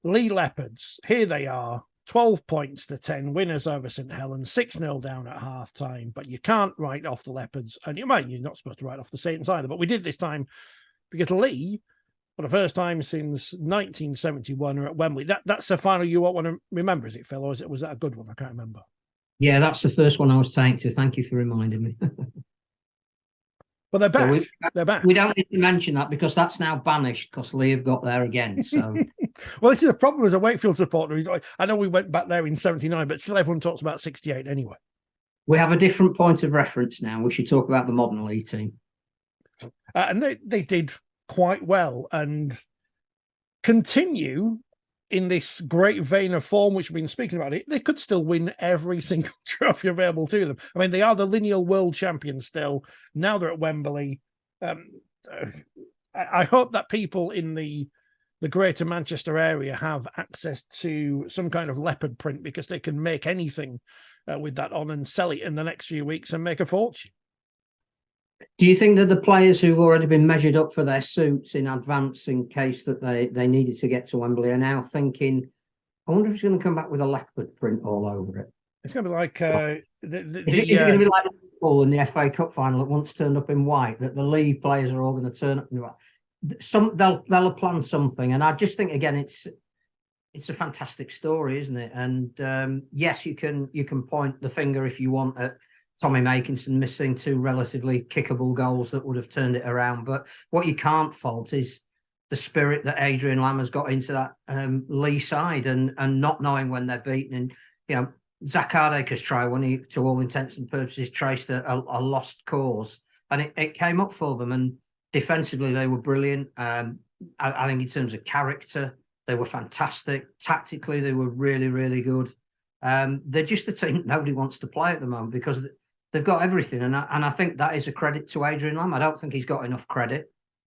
Leigh Leopards, here they are, 12 points to 10, winners over St Helens, 6-0 down at half time. But you can't write off the Leopards, and you're not supposed to write off the Saints either. But we did this time because Leigh, for the first time since 1971, are at Wembley. That's the final you won't want to remember, is it, Phil? Or was that a good one? I can't remember. Yeah, that's the first one I was taking to. Thank you for reminding me. But they're back. They're back. We don't need to mention that because that's now banished because Leigh have got there again. So, well, this is a problem as a Wakefield supporter. I know we went back there in 79, but still everyone talks about 68 anyway. We have a different point of reference now. We should talk about the modern Leigh team. And they did quite well and continue in this great vein of form, which we've been speaking about. They could still win every single trophy available to them. I mean, they are the lineal world champions still. Now they're at Wembley. I hope that people in the greater Manchester area have access to some kind of leopard print, because they can make anything with that on and sell it in the next few weeks and make a fortune. Do you think that the players who've already been measured up for their suits in advance in case that they needed to get to Wembley are now thinking, I wonder if he's going to come back with a leopard print all over it? It's going to be like... is it going to be like Paul in the FA Cup final that once turned up in white, that the Leigh players are all going to turn up in white? They'll have planned something. And I just think, again, it's a fantastic story, isn't it? And yes, you can point the finger if you want at Tommy Makinson missing 2 relatively kickable goals that would have turned it around. But what you can't fault is the spirit that Adrian Lam has got into that Leigh side, and not knowing when they're beaten. And, Zach Hardaker's try, when he, to all intents and purposes, traced a lost cause. And it came up for them. And defensively, they were brilliant. I think in terms of character, they were fantastic. Tactically, they were really, really good. They're just a team nobody wants to play at the moment because they've got everything, and I think that is a credit to Adrian Lam. I don't think he's got enough credit.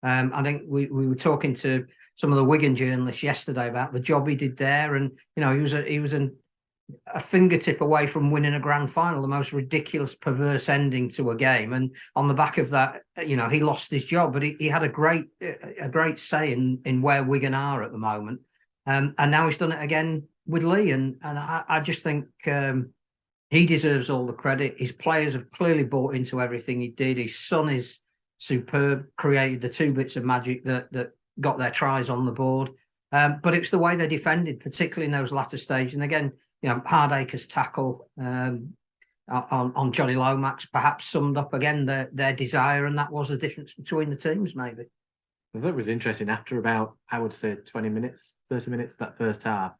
I think we were talking to some of the Wigan journalists yesterday about the job he did there, and he was a fingertip away from winning a grand final, the most ridiculous, perverse ending to a game. And on the back of that, he lost his job, but he had a great say in where Wigan are at the moment, and now he's done it again with Leigh, and I just think. He deserves all the credit. His players have clearly bought into everything he did. His son is superb, created the 2 bits of magic that got their tries on the board. But it's the way they defended, particularly in those latter stages. And again, Hardaker's tackle on Johnny Lomax perhaps summed up again their desire, and that was the difference between the teams, maybe. I thought it was interesting. After about, I would say, 20 minutes, 30 minutes, that first half,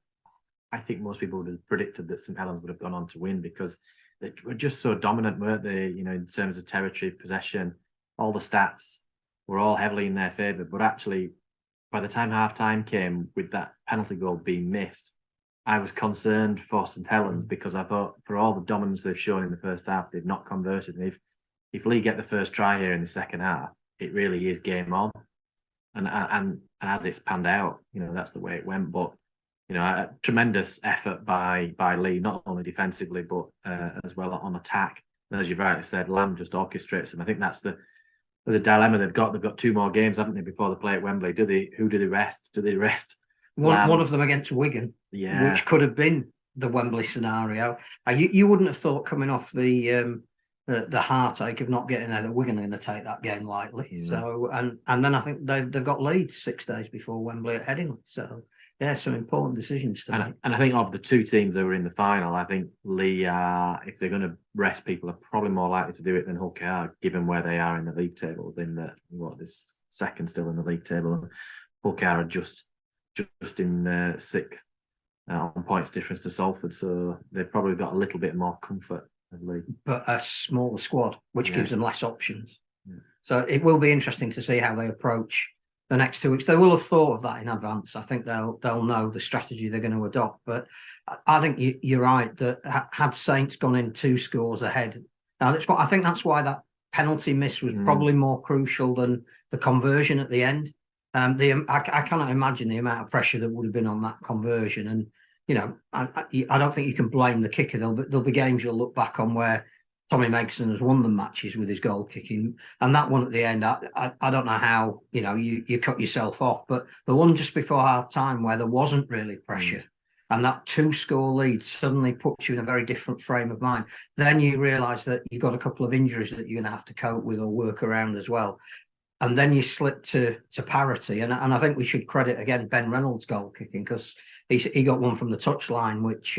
I think most people would have predicted that St Helens would have gone on to win, because they were just so dominant, weren't they? In terms of territory, possession, all the stats were all heavily in their favour. But actually, by the time half-time came, with that penalty goal being missed, I was concerned for St Helens, because I thought, for all the dominance they've shown in the first half, they've not converted. And if Leigh get the first try here in the second half, it really is game on. And as it's panned out, that's the way it went. But a tremendous effort by Leigh, not only defensively but as well on attack. And as you've rightly said, Lam just orchestrates, and I think that's the dilemma they've got. They've got 2 more games, haven't they, before they play at Wembley? Who do they rest? Do they rest one of them against Wigan? Yeah, which could have been the Wembley scenario. You wouldn't have thought, coming off the heartache of not getting there, that Wigan are going to take that game lightly. Yeah. So and then I think they've got Leeds 6 days before Wembley at Headingley. So. Yeah, some important decisions to make. And I think of the 2 teams that were in the final, I think Leigh, if they're going to rest people, are probably more likely to do it than Hull are, given where they are in the league table. Than this second still in the league table. Hull are just in 6th on points difference to Salford, so they've probably got a little bit more comfort than Leigh, but a smaller squad, which gives them less options. Yeah. So it will be interesting to see how they approach the next 2 weeks. They will have thought of that in advance. I think they'll know the strategy they're going to adopt. But I think you're right that had Saints gone in 2 scores ahead, now I think that's why that penalty miss was probably more crucial than the conversion at the end. I cannot imagine the amount of pressure that would have been on that conversion. And I don't think you can blame the kicker. There'll be games you'll look back on where Tommy Megson has won the matches with his goal kicking, and that one at the end, I don't know how you cut yourself off, but the one just before half time where there wasn't really pressure, and that 2-score lead suddenly puts you in a very different frame of mind. Then you realise that you've got a couple of injuries that you're going to have to cope with or work around as well. And then you slip to parity. And I think we should credit, again, Ben Reynolds' goal kicking, because he got one from the touchline, which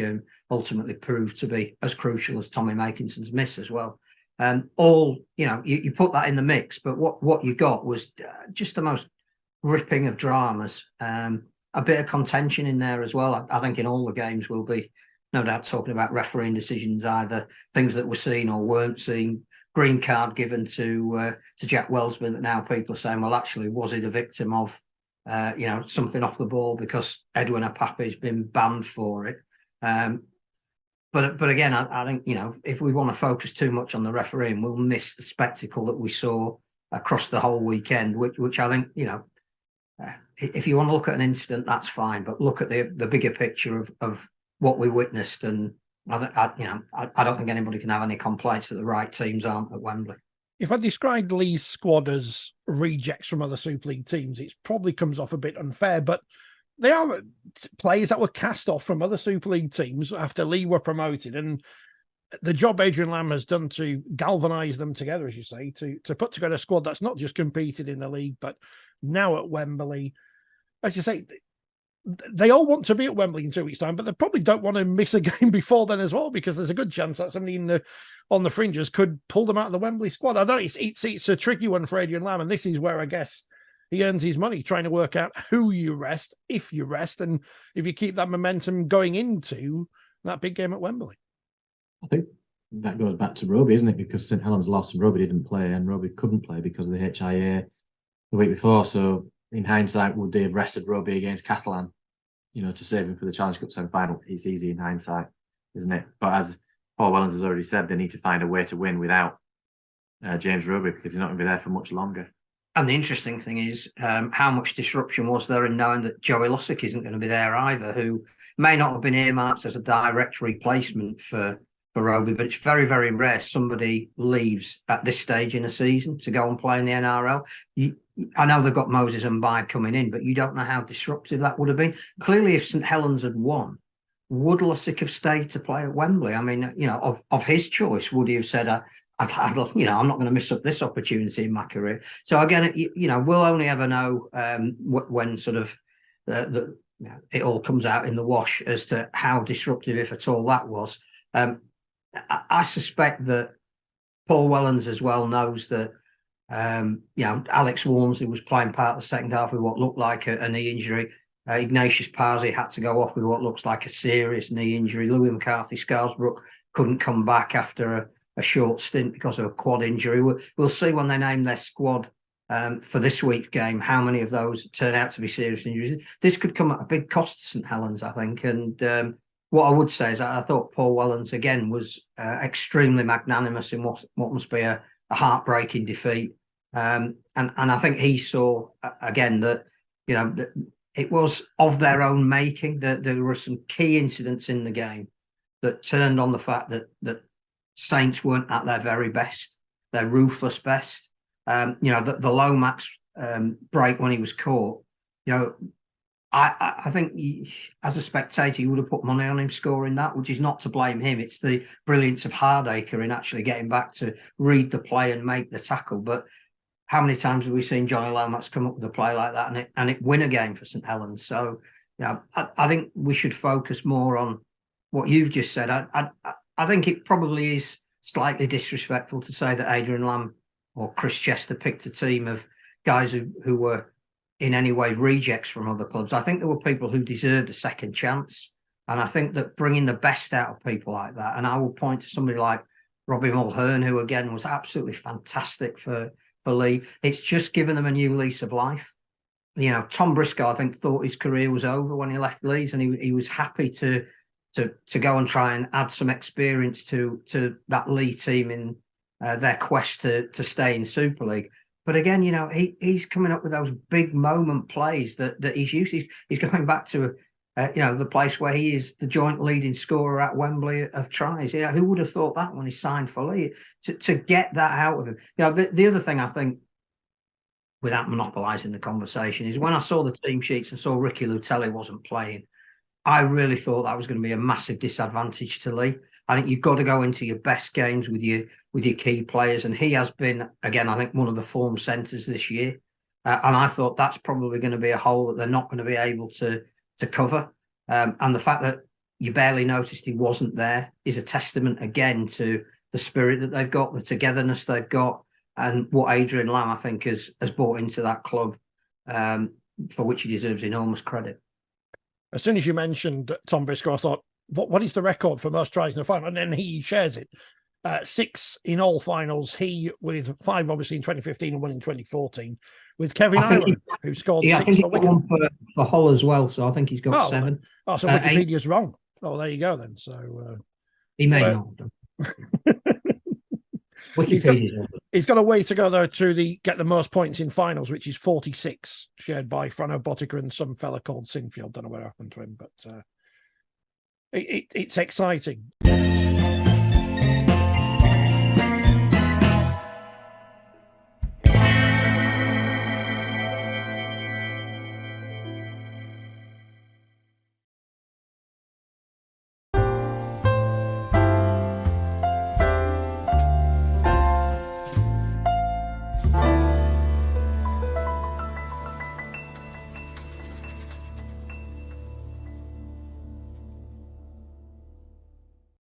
ultimately proved to be as crucial as Tommy Makinson's miss as well. You put that in the mix, but what you got was just the most gripping of dramas. A bit of contention in there as well. I think in all the games we'll be no doubt talking about refereeing decisions, either things that were seen or weren't seen. Green card given to Jack Wellsby that now people are saying, well, actually, was he the victim of something off the ball because Edwin Apape's been banned for it? But again, I think if we want to focus too much on the refereeing, we'll miss the spectacle that we saw across the whole weekend, which I think if you want to look at an incident, that's fine, but look at the bigger picture of what we witnessed. And I don't think anybody can have any complaints that the right teams aren't at Wembley. If I described Leigh's squad as rejects from other Super League teams, it probably comes off a bit unfair, but they are players that were cast off from other Super League teams after Leigh were promoted. And the job Adrian Lamb has done to galvanise them together, as you say, to put together a squad that's not just competed in the league, but now at Wembley. As you say, they all want to be at Wembley in 2 weeks' time, but they probably don't want to miss a game before then as well, because there's a good chance that somebody on the fringes could pull them out of the Wembley squad. I don't know, it's a tricky one for Adrian Lamb, and this is where I guess he earns his money, trying to work out who you rest, if you rest, and if you keep that momentum going into that big game at Wembley. I think that goes back to Rugby, isn't it? Because St Helens lost and Rugby didn't play, and Rugby couldn't play because of the HIA the week before. So in hindsight, would they have rested Rugby against Catalan, to save him for the Challenge Cup semi-final? It's easy in hindsight, isn't it? But as Paul Wellens has already said, they need to find a way to win without James Rugby, because he's not going to be there for much longer. And the interesting thing is, how much disruption was there in knowing that Joey Lussick isn't going to be there either, who may not have been earmarked as a direct replacement for Rugby, but it's very, very rare somebody leaves at this stage in a season to go and play in the NRL. I know they've got Moses and Bai coming in, but you don't know how disruptive that would have been. Clearly, if St Helens had won, would Lussick have stayed to play at Wembley? I mean, of his choice, would he have said, I'm not going to miss up this opportunity in my career? So again, we'll only ever know when sort of it all comes out in the wash as to how disruptive, if at all, that was. I suspect that Paul Wellens as well knows that Alex Walmsley was playing part of the second half with what looked like a knee injury. Ignatius Parsi had to go off with what looks like a serious knee injury. Louis McCarthy-Scarsbrook couldn't come back after a short stint because of a quad injury. We'll see when they name their squad for this week's game how many of those turn out to be serious injuries. This could come at a big cost to St Helens, I think. And what I would say is I thought Paul Wellens again was extremely magnanimous in what must be a heartbreaking defeat. And I think he saw again that it was of their own making. That there were some key incidents in the game that turned on the fact that Saints weren't at their very best, their ruthless best. The Lomax break when he was caught. I think as a spectator, you would have put money on him scoring that, which is not to blame him. It's the brilliance of Hardacre in actually getting back to read the play and make the tackle. But how many times have we seen Johnny Lomax come up with a play like that and it win a game for St Helens? So, I think we should focus more on what you've just said. I think it probably is slightly disrespectful to say that Adrian Lamb or Chris Chester picked a team of guys who were in any way rejects from other clubs. I think there were people who deserved a second chance. And I think that bringing the best out of people like that, and I will point to somebody like Robbie Mulhern, who again was absolutely fantastic for Leigh. It's just given them a new lease of life. Tom Briscoe, I think, thought his career was over when he left Leeds, and he was happy to go and try and add some experience to that Leigh team in their quest to stay in Super League. But again, he's coming up with those big moment plays that he's used. He's going back to the place where he is the joint leading scorer at Wembley of tries. Who would have thought that when he signed for Leigh? To get that out of him. The other thing I think, without monopolising the conversation, is when I saw the team sheets and saw Ricky Lutelli wasn't playing, I really thought that was going to be a massive disadvantage to Leigh. I think you've got to go into your best games with your key players, and he has been, again, I think, one of the form centres this year. And I thought that's probably going to be a hole that they're not going to be able to cover. And the fact that you barely noticed he wasn't there is a testament, again, to the spirit that they've got, the togetherness they've got, and what Adrian Lamb, I think, has brought into that club, for which he deserves enormous credit. As soon as you mentioned Tom Briscoe, I thought, what is the record for most tries in a final? And then he shares it. 6 in all finals, he with 5 obviously in 2015 and 1 in 2014, with Kevin Ireland, who scored 6 I think for he's got one for Hull as well, so I think he's got 7. Oh, so Wikipedia's wrong. Oh, there you go then. So he may not have done. He's got a way to go though to get the most points in finals, which is 46, shared by Frano Botica and some fella called Sinfield. Don't know what happened to him, but it's exciting.